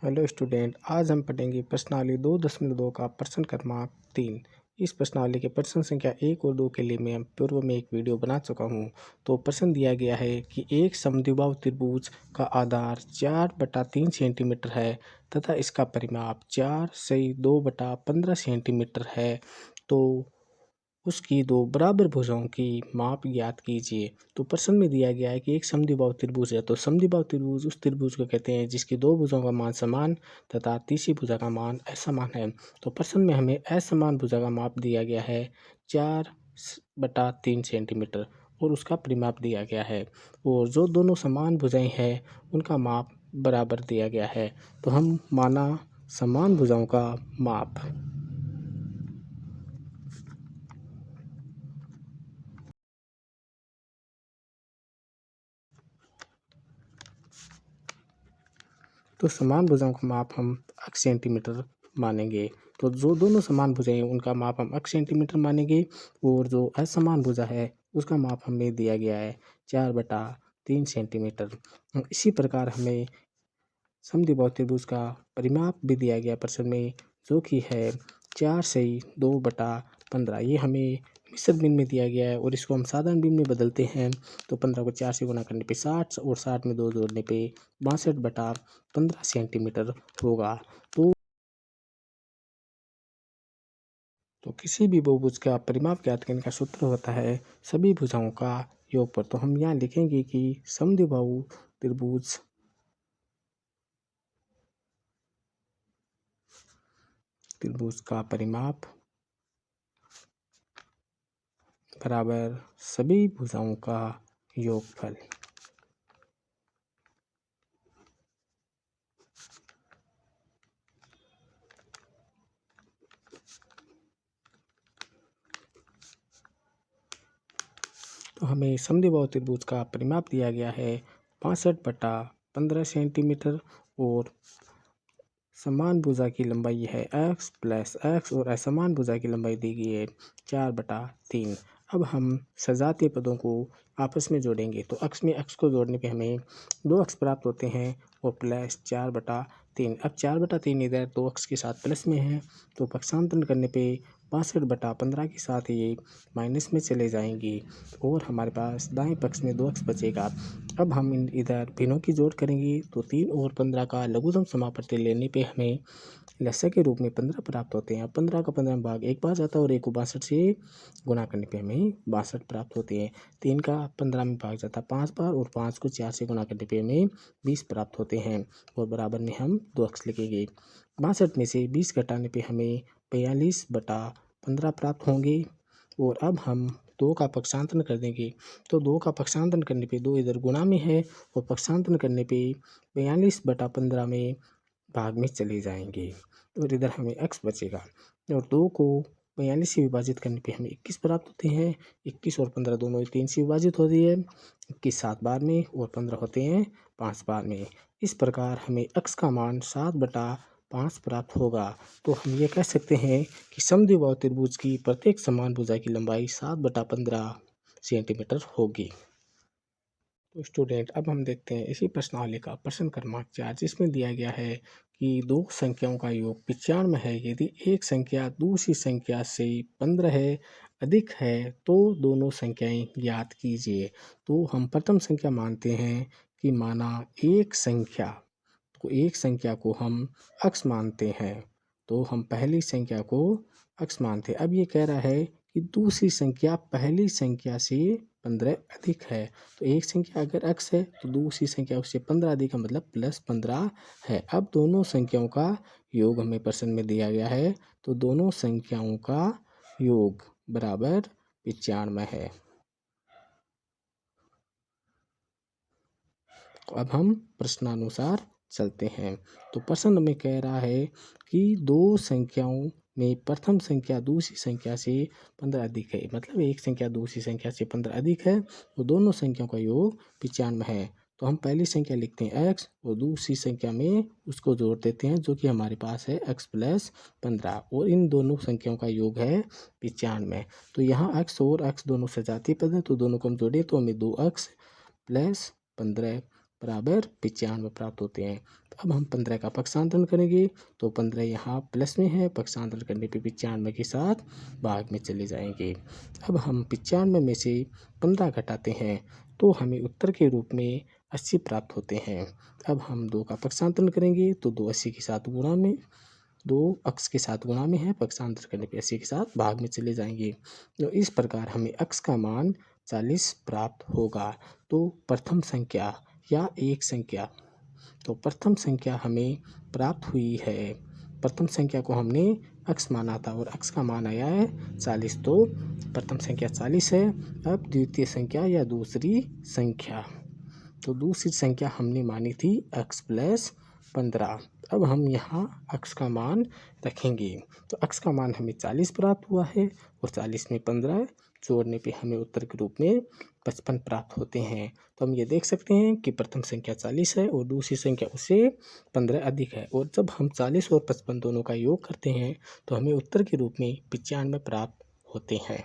Hello student, आज हम पढ़ेंगे प्रश्नावली 2.2 का प्रश्न क्रमांक 3। इस प्रश्नावली के प्रश्न संख्या 1 और 2 के लिए मैं पूर्व में एक वीडियो बना चुका हूं। तो प्रश्न दिया गया है कि एक समद्विबाहु त्रिभुज का आधार 4/3 सेंटीमीटर है तथा इसका परिमाप 4/2/15 सेंटीमीटर है। तो उसकी दो बराबर भुजाओं की माप ज्ञात कीजिए। तो प्रश्न में दिया गया है कि एक समद्विबाहु त्रिभुज है। तो समद्विबाहु त्रिभुज उस त्रिभुज को कहते हैं जिसकी दो भुजाओं का मान समान तथा तीसरी भुजा का मान असमान है। तो प्रश्न में हमें असमान भुजा का माप दिया गया है 4/3 सेंटीमीटर और उसका परिमाप दिया गया है, और जो दोनों समान भुजाएं हैं उनका माप बराबर दिया गया है। तो हम माना समान भुजाओं का माप। तो समान भुजाओं का माप हम अक्ष सेंटीमीटर मानेंगे। तो जो दोनों समान भुजाएं हैं उनका माप हम अक्ष सेंटीमीटर मानेंगे, और जो असमान भुजा है उसका माप हमें दिया गया है 4/3 सेंटीमीटर। इसी प्रकार हमें समद्विबाहु त्रिभुज का परिमाप भी दिया गया प्रश्न में, जो कि है 4/2/15। ये हमें मिश्र भिन्न में दिया गया है और इसको हम साधारण भिन्न में बदलते हैं। तो 15 को 4 से गुणा करने पे 60 और 60 में 2 जोड़ने पे 62/15 सेंटीमीटर होगा। तो किसी भी बहुभुज का परिमाप ज्ञात करने का सूत्र होता है सभी भुजाओं का योगफल। तो हम यहाँ लिखेंगे कि समद्विबाहु त्रिभुज का परिमाप बराबर सभी भुजाओं का योगफल। तो हमें समद्विबाहु त्रिभुज का परिमाप दिया गया है 65/15 सेंटीमीटर, और समान भुजा की लंबाई है x प्लस x, और असमान भुजा की लंबाई दी गई है 4/3। अब हम सजातीय पदों को आपस में जोड़ेंगे। तो x में x को जोड़ने पे हमें 2x प्राप्त होते हैं और प्लस 4/3। अब 4/3 इधर 2x के साथ प्लस में है, तो पक्षांतरण करने पे 65/15 के साथ ये माइनस में चले जाएंगे और हमारे पास दाएं पक्ष में 2x बचेगा। अब हम इधर भिन्नों की जोड़ करेंगे। तो 3 और 15 का लघुत्तम समापत्ति लेने पे हमें लसाअ के रूप में 15 प्राप्त होते हैं। 15 का 15 में भाग 1 बार जाता है और 1 को 62 से गुणा करने पे हमें 62 प्राप्त होते हैं। 3 का 15 में भाग जाता है 5 बार, और 5 को 4 से गुणा करने पे हमें 20 प्राप्त होते हैं, और बराबर में हम 2x लिखेंगे। 62 में से 20 घटाने पे हमें 42/15 प्राप्त होंगे। और अब हम 2 का पक्षांतरण कर देंगे। तो 2 का पक्षांतरण करने पे 2 इधर गुणा में है और पक्षांतरण करने पे 42/15 में भाग में चले जाएंगे और इधर हमें x बचेगा। और 2 को 42 से विभाजित करने पे हमें 21 प्राप्त होते हैं। 21 और 15 दोनों 3 से विभाजित होती है। 21 7 बार में और 15 होते हैं 5 बार में। इस प्रकार हमें x का मान 7/5 प्राप्त होगा। तो हम ये कह सकते हैं कि समद्विबाहु त्रिभुज की प्रत्येक समान भुजा की लंबाई 7/15 सेंटीमीटर होगी। तो स्टूडेंट, अब हम देखते हैं इसी प्रश्नावली का प्रश्न क्रमांक 4, जिसमें दिया गया है कि दो संख्याओं का योग 95 है। यदि एक संख्या दूसरी संख्या से 15 है अधिक है तो दोनों संख्याएं ज्ञात कीजिए। तो हम प्रथम संख्या मानते हैं कि माना एक संख्या, तो एक संख्या को हम अक्ष मानते हैं। तो हम पहली संख्या को अक्ष मानते हैं। अब ये कह रहा है कि दूसरी संख्या पहली संख्या से 15 अधिक है। तो एक संख्या अगर अक्ष है तो दूसरी संख्या उससे 15 अधिक है, मतलब +15 है। अब दोनों संख्याओं का योग हमें प्रश्न में दिया गया है। तो दोनों संख्याओं का योग बराबर 95 है। अब हम प्रश्नानुसार चलते हैं। तो प्रश्न में कह रहा है कि दो संख्याओं में प्रथम संख्या दूसरी संख्या से 15 अधिक है, मतलब एक संख्या दूसरी संख्या से 15 अधिक है, तो दोनों संख्याओं का योग 95 है। तो हम पहली संख्या लिखते हैं x और दूसरी संख्या में उसको जोड़ देते हैं, जो कि हमारे पास है x + 15, और इन दोनों संख्याओं का योग है 95। तो यहाँ x और x दोनों सजातीय पद हैं, तो दोनों को हम जोड़े तो हमें 2x + 15 बराबर 95 प्राप्त होते हैं। अब हम 15 का पक्षांतरण करेंगे तो 15 यहाँ प्लस में है, पक्षांतरण करने पे 95 के साथ भाग में चले जाएंगे। अब हम 95 में से 15 घटाते हैं तो हमें उत्तर के रूप में 80 प्राप्त होते हैं। अब हम 2 का पक्षांतरण करेंगे तो 2 80 के साथ गुणा में, 2 अक्स के साथ गुणा में है, पक्षांतर करने पे 80 के साथ भाग में चले जाएंगे। तो इस प्रकार हमें अक्स का मान 40 प्राप्त होगा। तो प्रथम संख्या या एक संख्या, तो प्रथम संख्या हमें प्राप्त हुई है। प्रथम संख्या को हमने अक्स माना था और अक्स का मान आया है 40, तो प्रथम संख्या 40 है। अब द्वितीय संख्या या दूसरी संख्या, तो दूसरी संख्या हमने मानी थी x प्लस 15। अब हम यहाँ x का मान रखेंगे तो x का मान हमें 40 प्राप्त हुआ है और 40 में 15 जोड़ने पे हमें उत्तर के रूप में 55 प्राप्त होते हैं। तो हम ये देख सकते हैं कि प्रथम संख्या 40 है और दूसरी संख्या उससे 15 अधिक है, और जब हम 40 और 55 दोनों का योग करते हैं तो हमें उत्तर के रूप में 95 प्राप्त होते हैं।